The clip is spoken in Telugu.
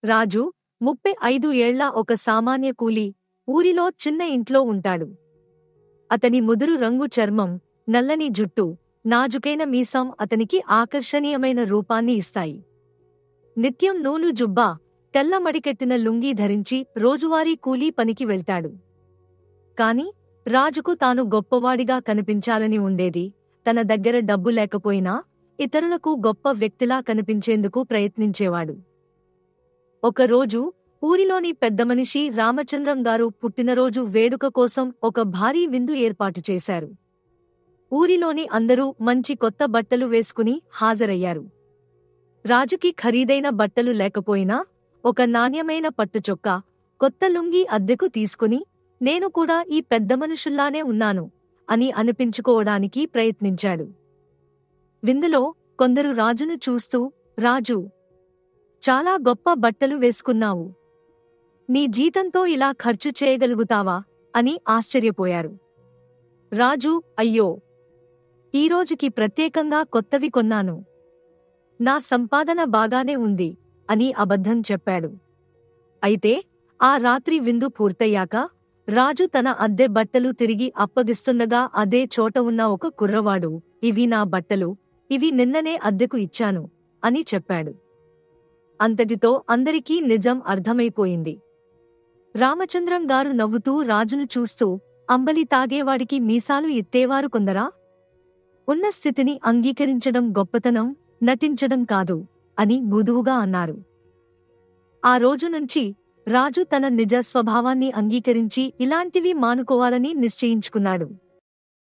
రాజు 35 ఏళ్ల ఒక సామాన్య కూలీ ఊరిలో చిన్న ఇంట్లో ఉంటాడు. అతని ముదురు రంగు చర్మం, నల్లని జుట్టు, నాజుకైన మీసం అతనికి ఆకర్షణీయమైన రూపాన్ని ఇస్తాయి. నిత్యం నూలు జుబ్బా, తెల్ల మడికెట్టిన లుంగీ ధరించి రోజువారీ కూలీ పనికి వెళ్తాడు. కాని రాజుకు తాను గొప్పవాడిగా కనిపించాలని ఉండేది. తన దగ్గర డబ్బు లేకపోయినా ఇతరులకు గొప్ప వ్యక్తిలా కనిపించేందుకు ప్రయత్నించేవాడు. ఒకరోజు ఊరిలోని పెద్దమనిషి రామచంద్రం గారు పుట్టినరోజు వేడుక కోసం ఒక భారీ విందు ఏర్పాటు చేశారు. ఊరిలోని అందరూ మంచి కొత్త బట్టలు వేసుకుని హాజరయ్యారు. రాజుకి ఖరీదైన బట్టలు లేకపోయినా ఒక నాణ్యమైన పట్టుచొక్కా, కొత్త లుంగీ అద్దెకు తీసుకుని నేను కూడా ఈ పెద్ద మనుషుల్లానే ఉన్నాను అని అనిపించుకోవడానికి ప్రయత్నించాడు. విందులో కొందరు రాజును చూస్తూ, రాజూ, చాలా గొప్ప బట్టలు వేసుకున్నావు. నీ జీతంతో ఇలా ఖర్చు చేయగలుగుతావా అని ఆశ్చర్యపోయారు. రాజు, అయ్యో, ఈరోజుకి ప్రత్యేకంగా కొత్తవి కొన్నాను. నా సంపాదన బాగానే ఉంది అని అబద్ధం చెప్పాడు. అయితే ఆ రాత్రి విందు పూర్తయ్యాక రాజు తన అద్దె బట్టలు తిరిగి అప్పగిస్తుండగా అదే చోట ఉన్న ఒక కుర్రవాడు, ఇవి నా బట్టలు, ఇవి నిన్ననే అద్దెకు ఇచ్చాను అని చెప్పాడు. అంతటితో అందరికీ నిజం అర్థమైపోయింది. రామచంద్రం గారు నవ్వుతూ రాజును చూస్తూ, అంబలి తాగేవాడికి మీసాలు ఎత్తేవారు కొందరా? ఉన్న స్థితిని అంగీకరించడం గొప్పతనం, నటించడం కాదు అని మృదువుగా అన్నారు. ఆ రోజు నుంచి రాజు తన నిజ స్వభావాన్ని అంగీకరించి ఇలాంటివి మానుకోవాలని నిశ్చయించుకున్నాడు.